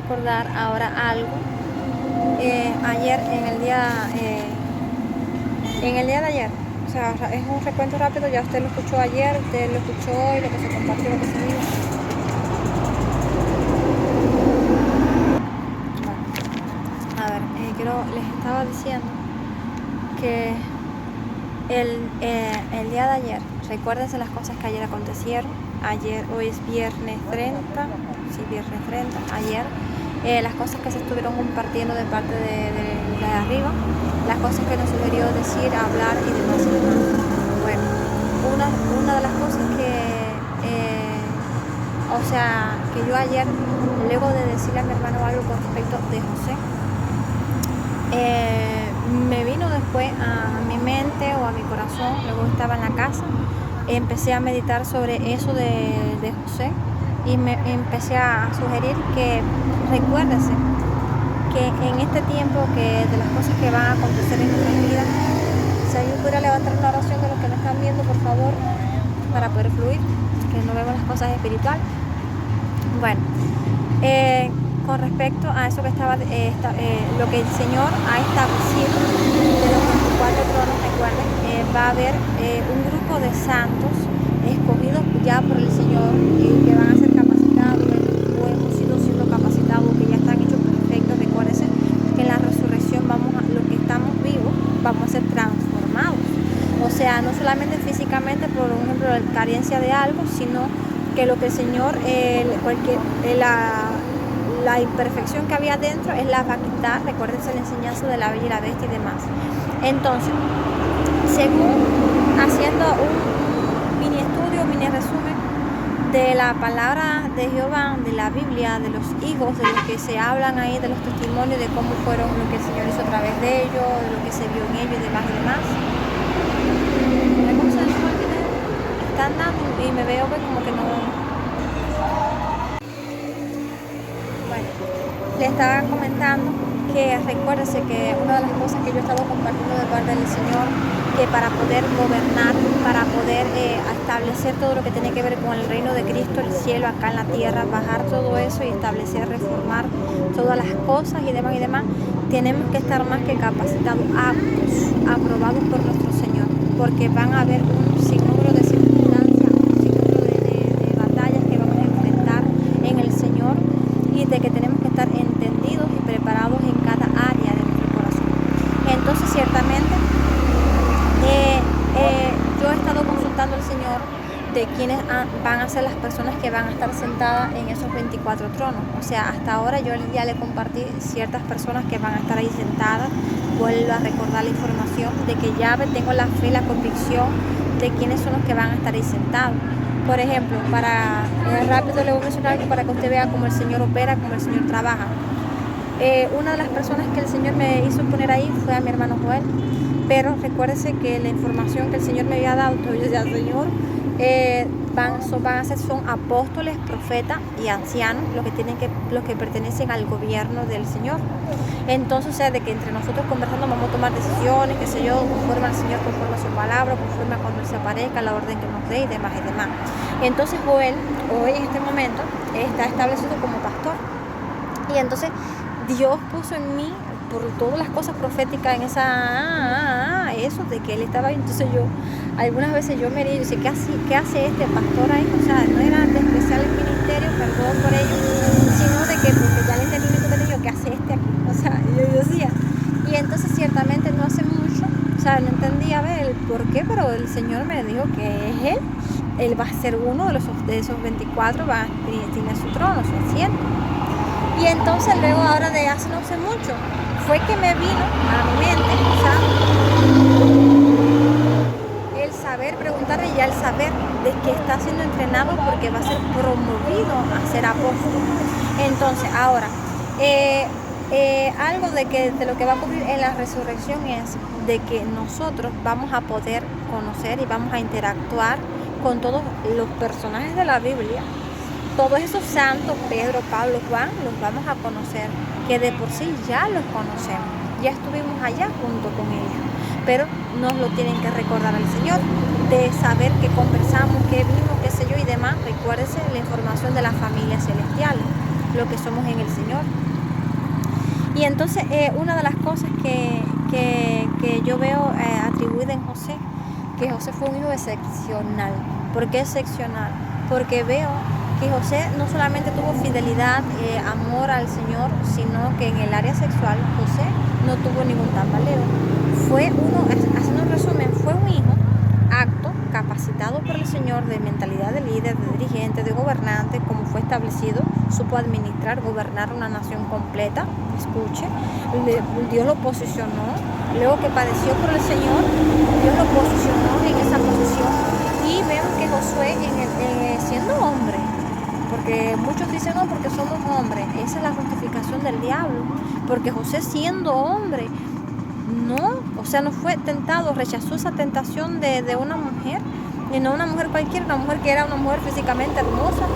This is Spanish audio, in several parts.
recordar ahora algo. Ayer, en el día de ayer, o sea, es un recuento rápido, ya usted lo escuchó ayer, usted lo escuchó hoy, lo que se compartió, lo que se dijo. Bueno, a ver, les estaba diciendo que el día de ayer, recuérdense las cosas que ayer acontecieron. Hoy es viernes 30, sí, viernes 30, ayer, las cosas que se estuvieron compartiendo de parte de arriba, las cosas que nos sugirió decir, hablar y demás y demás. Bueno, una de las cosas que yo ayer, luego de decirle a mi hermano algo con respecto de José, me vino después a mi mente o a mi corazón, luego estaba en la casa, empecé a meditar sobre eso de José y me empecé a sugerir que recuérdese que en este tiempo, que de las cosas que van a acontecer en nuestras vidas, si alguien pudiera levantar una oración de los que me están viendo, por favor, para poder fluir, que no vemos las cosas espirituales. Bueno, con respecto a eso que estaba, lo que el Señor ha establecido de los 24 tronos, recuerden, va a haber un grupo de santos escogidos ya por el Señor, que van a ser capacitados, o hemos sido siendo capacitados, que ya están hechos perfectos. Recuérdense que en la resurrección los que estamos vivos, vamos a ser transformados. O sea, no solamente físicamente, por ejemplo, la carencia de algo, sino que lo que el Señor, la imperfección que había dentro, Él la va a quitar. Recuérdense la enseñanza de la Bella y la Bestia y demás. Entonces, según haciendo un mini estudio, mini resumen de la palabra de Jehová, de la Biblia, de los hijos, de los que se hablan ahí, de los testimonios, de cómo fueron lo que el Señor hizo a través de ellos, de lo que se vio en ellos y demás y demás. Están dando y me veo como que no. Bueno, le estaba comentando que recuérdese que una de las cosas que yo he estado compartiendo de parte del Señor, que para poder gobernar, para poder establecer todo lo que tiene que ver con el reino de Cristo, el cielo acá en la tierra, bajar todo eso y establecer, reformar todas las cosas y demás, tenemos que estar más que capacitados, aptos, aprobados por nuestro Señor, porque van a haber un sinnúmero de circunstancias, un sinnúmero de batallas que vamos a enfrentar en el Señor, y de que tenemos que estar entendidos y preparados en cada área de nuestro corazón. Entonces, ciertamente, yo he estado consultando al Señor de quiénes van a ser las personas que van a estar sentadas en esos 24 tronos. O sea, hasta ahora yo ya le compartí ciertas personas que van a estar ahí sentadas. Vuelvo a recordar la información de que ya tengo la fe, la convicción de quiénes son los que van a estar ahí sentados. Por ejemplo, rápido le voy a mencionar algo para que usted vea cómo el Señor opera, cómo el Señor trabaja. Una de las personas que el Señor me hizo poner ahí fue a mi hermano Joel. Pero recuérdese que la información que el Señor me había dado, yo decía, Señor, son apóstoles, profetas y ancianos los que pertenecen al gobierno del Señor. Entonces, o sea, de que entre nosotros conversando vamos a tomar decisiones, qué sé yo, conforme al Señor, conforme a su palabra, conforme a cuando Él se aparezca, la orden que nos dé y demás y demás. Entonces Joel, hoy en este momento, está establecido como pastor. Y entonces Dios puso en mí, por todas las cosas proféticas, en eso de que él estaba ahí. Entonces algunas veces yo me digo, ¿qué hace este pastor ahí? O sea, no era de especial el ministerio, perdón por ello, sino de que porque ya el entendimiento que tenía, ¿qué hace este aquí? O sea, yo decía, y entonces ciertamente no hace mucho, o sea, no entendía el por qué, pero el Señor me dijo que es él va a ser uno de esos 24, va a tener su trono, su asiento. Y entonces luego ahora de hace no hace mucho, fue que me vino a mi mente, o sea, el saber preguntarle y ya el saber de que está siendo entrenado porque va a ser promovido a ser apóstol. Entonces, ahora, algo de lo que va a ocurrir en la resurrección es de que nosotros vamos a poder conocer y vamos a interactuar con todos los personajes de la Biblia. Todos esos santos, Pedro, Pablo, Juan, los vamos a conocer, que de por sí ya los conocemos, ya estuvimos allá junto con ellos, pero nos lo tienen que recordar al Señor, de saber que conversamos, que vimos, qué sé yo y demás. Recuérdese la información de las familias celestiales. lo que somos en el Señor. Y entonces una de las cosas que yo veo atribuida en José, que José fue un hijo excepcional. ¿Por qué excepcional? Porque veo que José no solamente tuvo fidelidad, amor al Señor, sino que en el área sexual José no tuvo ningún tambaleo. Fue uno, haciendo un resumen, fue un hijo acto, capacitado por el Señor, de mentalidad de líder, de dirigente, de gobernante, como fue establecido, supo administrar, gobernar una nación completa. Escuche, Dios lo posicionó, luego que padeció por el Señor, Dios lo posicionó en esa posición, y vemos que Josué, siendo hombre, porque muchos dicen no, porque somos hombres, esa es la justificación del diablo, porque José, siendo hombre, no fue tentado, rechazó esa tentación de una mujer, y no una mujer cualquiera, una mujer que era una mujer físicamente hermosa,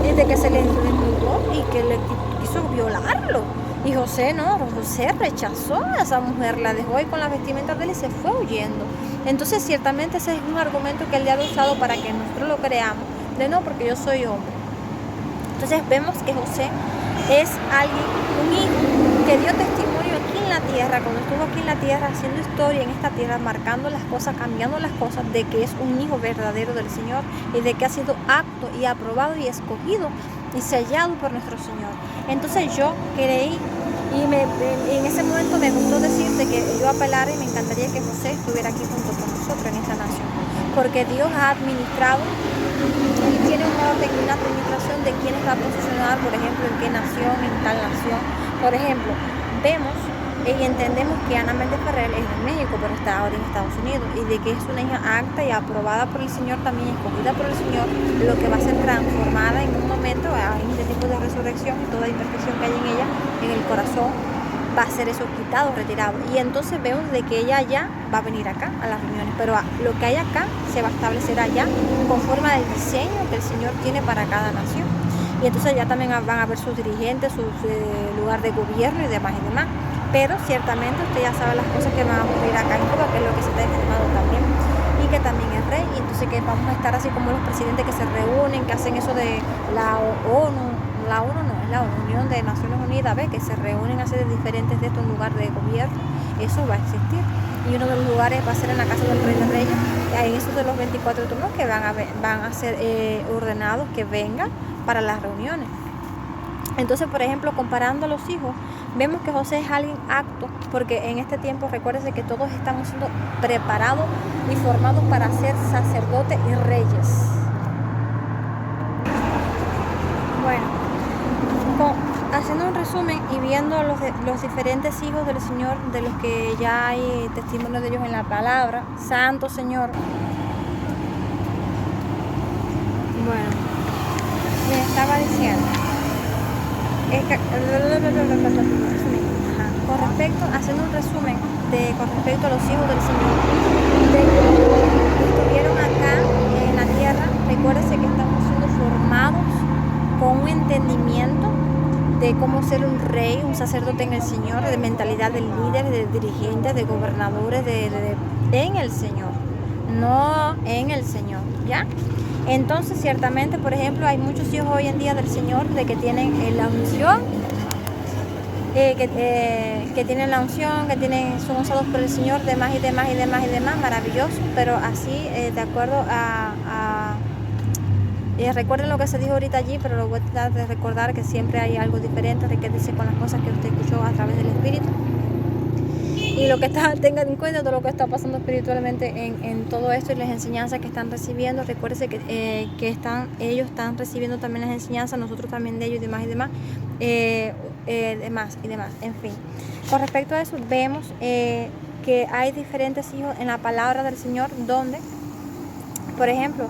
y de que se le desnudó y que le quiso violarlo. Y José José rechazó a esa mujer, la dejó ahí con las vestimentas de él y se fue huyendo. Entonces ciertamente ese es un argumento que el diablo ha usado para que nosotros lo creamos, de no, porque yo soy hombre. Entonces vemos que José es un hijo que dio testimonio aquí en la tierra, cuando estuvo aquí en la tierra haciendo historia en esta tierra, marcando las cosas, cambiando las cosas, de que es un hijo verdadero del Señor y de que ha sido apto y aprobado y escogido y sellado por nuestro Señor. Entonces yo creí y en ese momento me gustó decirte que yo apelara y me encantaría que José estuviera aquí junto con nosotros en esta nación, porque Dios ha administrado y tiene un orden y una administración de quiénes va a posicionar, por ejemplo, en qué nación, en tal nación. Por ejemplo, vemos y entendemos que Ana Méndez Ferrer es de México, pero está ahora en Estados Unidos, y de que es una hija apta y aprobada por el Señor, también escogida por el Señor, lo que va a ser transformada en un momento en este tipo de resurrección, y toda imperfección que hay en ella, en el corazón, va a ser eso quitado, retirado. Y entonces vemos de que ella ya va a venir acá a las reuniones, pero lo que hay acá se va a establecer allá conforme al diseño que el Señor tiene para cada nación. Y entonces ya también van a ver sus dirigentes, su lugar de gobierno y demás y demás. Pero ciertamente usted ya sabe las cosas que van a ocurrir acá en Cuba, que es lo que se está informando también, y que también es rey. Y entonces que vamos a estar así como los presidentes que se reúnen, que hacen eso de la ONU no, es la Unión de Naciones Unidas, ¿ves? Que se reúnen así de diferentes de estos lugares de gobierno. Eso va a existir. Y uno de los lugares va a ser en la casa del Rey de Reyes, en esos de los 24 turnos que van a ser ordenados que vengan para las reuniones. Entonces, por ejemplo, comparando a los hijos, vemos que José es alguien apto, porque en este tiempo recuérdense que todos estamos siendo preparados y formados para ser sacerdotes y reyes. Bueno, haciendo un resumen y viendo los diferentes hijos del Señor, de los que ya hay testimonio de ellos en la palabra, Santo Señor. Bueno, les estaba diciendo. Con respecto, haciendo un resumen con respecto a los hijos del Señor, de que estuvieron acá en la tierra, recuérdense que estamos siendo formados con un entendimiento de cómo ser un rey, un sacerdote en el Señor, de mentalidad de líderes, de dirigentes, de gobernadores, en el Señor, no en el Señor, ¿ya? Entonces, ciertamente, por ejemplo, hay muchos hijos hoy en día del Señor de que tienen la unción, que tienen la unción, son usados por el Señor, demás, maravilloso, pero así, de acuerdo recuerden lo que se dijo ahorita allí, pero lo voy a tratar de recordar que siempre hay algo diferente de que dice con las cosas que usted escuchó a través del Espíritu. Y lo que tengan en cuenta todo lo que está pasando espiritualmente en todo esto y las enseñanzas que están recibiendo. Recuérdense que ellos están recibiendo también las enseñanzas, nosotros también de ellos y demás, en fin. Con respecto a eso, vemos que hay diferentes hijos en la palabra del Señor, donde, por ejemplo,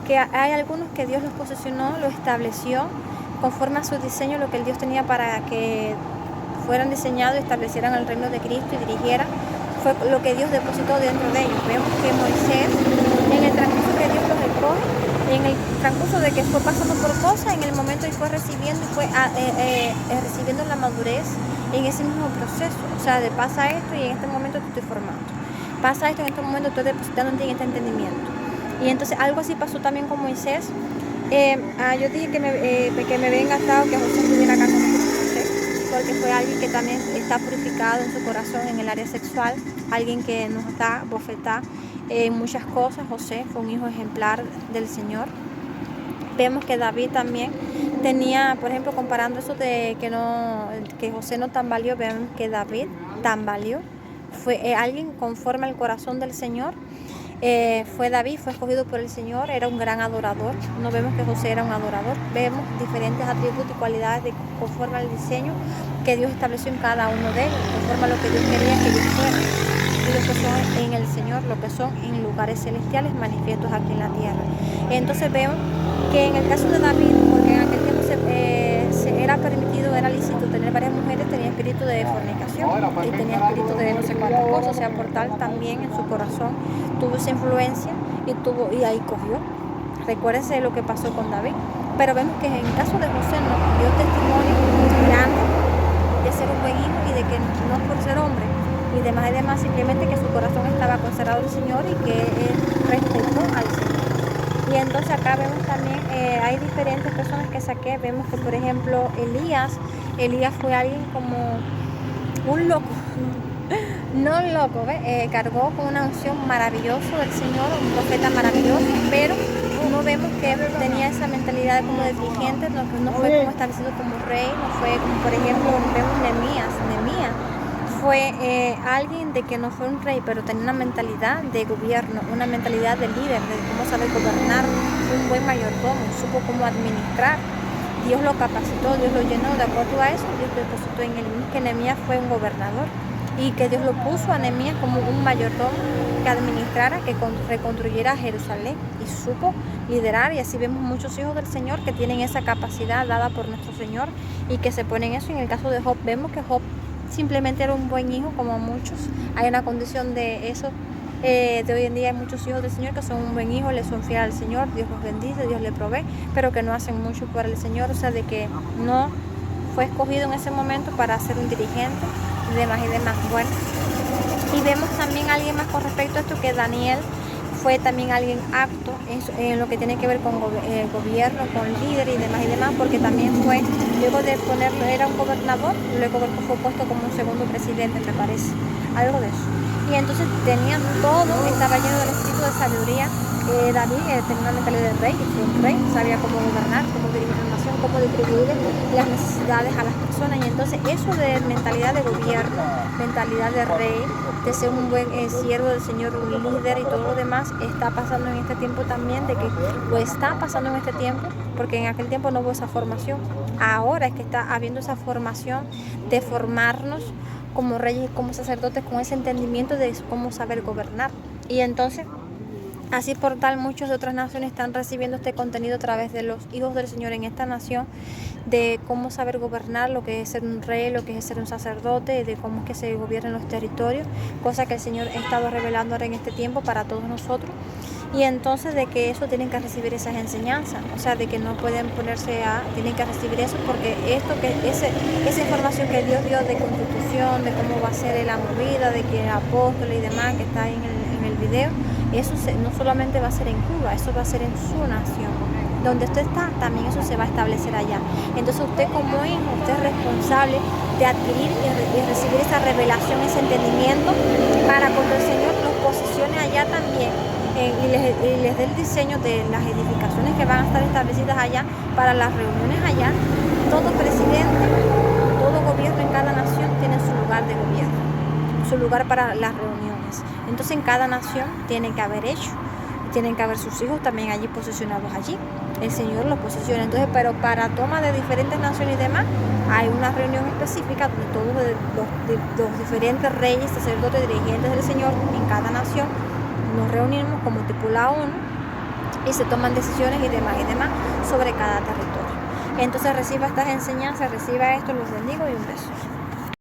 que hay algunos que Dios los posesionó, los estableció conforme a su diseño, lo que el Dios tenía para que fueran diseñados y establecieran el reino de Cristo y dirigieran, fue lo que Dios depositó dentro de ellos. Vemos que Moisés, en el transcurso que Dios los escoge, en el transcurso de que fue pasando por cosas, en el momento y fue recibiendo la madurez en ese mismo proceso. O sea, de pasa esto y en este momento te estoy formando. Pasa esto, en este momento estoy depositando en ti este entendimiento. Y entonces algo así pasó también con Moisés, Yo dije que me había encantado que José estuviera acá con nosotros, porque fue alguien que también está purificado en su corazón en el área sexual, alguien que nos da bofetada en muchas cosas. José fue un hijo ejemplar del Señor. Vemos que David también tenía, por ejemplo, comparando eso de que José no tambaleó, vemos que David tambaleó. Fue alguien conforme al corazón del Señor. Fue David, fue escogido por el Señor, era un gran adorador. No vemos que José era un adorador, vemos diferentes atributos y cualidades conforme al diseño que Dios estableció en cada uno de ellos, conforme a lo que Dios quería que ellos fueran, y lo que son en el Señor, lo que son en lugares celestiales manifiestos aquí en la tierra. Entonces vemos que en el caso de David, porque en aquel tiempo se era permitido, era lícito tener varias mujeres, tenía espíritu de fornicación y tenía espíritu de no sé cuántas cosas, o sea, por tal también en su corazón tuvo esa influencia y ahí cogió. Recuérdense lo que pasó con David. Pero vemos que en el caso de José nos dio testimonio grande de ser un buen hijo y de que no por ser hombre y demás, simplemente que su corazón estaba consagrado al Señor y que él respetó al Señor. Y entonces acá vemos también, hay diferentes personas que saqué. Vemos que, por ejemplo, Elías fue alguien como un loco. No loco, cargó con una unción maravillosa del Señor, un profeta maravilloso, pero no vemos que tenía esa mentalidad como de dirigente, no fue como establecido como rey, no fue como, por ejemplo, vemos Nehemías fue alguien de que no fue un rey, pero tenía una mentalidad de gobierno, una mentalidad de líder, de cómo saber gobernar, fue un buen mayordomo, supo cómo administrar. Dios lo capacitó, Dios lo llenó. De acuerdo a eso, Dios depositó en él que Nehemías fue un gobernador y que Dios lo puso a Nehemías como un mayordomo que administrara, que reconstruyera Jerusalén, y supo liderar. Y así vemos muchos hijos del Señor que tienen esa capacidad dada por nuestro Señor y que se ponen eso. En el caso de Job, vemos que Job simplemente era un buen hijo como muchos. Hay una condición de eso. De hoy en día hay muchos hijos del Señor que son un buen hijo, le son fieles al Señor, Dios los bendice, Dios les provee, pero que no hacen mucho por el Señor, o sea, de que no fue escogido en ese momento para ser un dirigente y demás. Bueno, y vemos también a alguien más con respecto a esto, que Daniel fue también alguien apto en lo que tiene que ver con gobierno, con líder y demás, porque también fue, luego de ponerlo, era un gobernador, luego fue puesto como un segundo presidente, me parece, algo de eso. Y entonces tenía todo, estaba lleno del espíritu de sabiduría. David tenía una mentalidad de rey, fue un rey, sabía cómo gobernar, cómo dirigir la nación, cómo distribuir las necesidades a las personas. Y entonces eso de mentalidad de gobierno, mentalidad de rey, de ser un buen siervo del Señor, un líder y todo lo demás, está pasando en este tiempo también, está pasando en este tiempo, porque en aquel tiempo no hubo esa formación. Ahora es que está habiendo esa formación de formarnos como reyes y como sacerdotes con ese entendimiento de cómo saber gobernar. Y entonces, así por tal, muchas de otras naciones están recibiendo este contenido a través de los hijos del Señor en esta nación, de cómo saber gobernar, lo que es ser un rey, lo que es ser un sacerdote, de cómo es que se gobiernan los territorios, cosa que el Señor ha estado revelando ahora en este tiempo para todos nosotros. Y entonces de que eso tienen que recibir esas enseñanzas, o sea, de que no pueden tienen que recibir eso, porque esa información que Dios dio de constitución, de cómo va a ser la movida, de que el apóstol y demás que está ahí en el video, eso no solamente va a ser en Cuba, eso va a ser en su nación. Donde usted está, también eso se va a establecer allá. Entonces usted como hijo, usted es responsable de adquirir y recibir esa revelación, ese entendimiento, para cuando el Señor los posicione allá también. Y les dé el diseño de las edificaciones que van a estar establecidas allá para las reuniones allá. Todo presidente, todo gobierno en cada nación tiene su lugar de gobierno, su lugar para las reuniones. Entonces en cada nación tiene que haber tienen que haber sus hijos también allí posicionados allí. El Señor los posiciona. Entonces, pero para toma de diferentes naciones y demás, hay una reunión específica donde todos los diferentes reyes, sacerdotes, dirigentes del Señor en cada nación nos reunimos como tripulado uno y se toman decisiones y demás sobre cada territorio. Entonces reciba estas enseñanzas, reciba esto, los bendigo y un beso.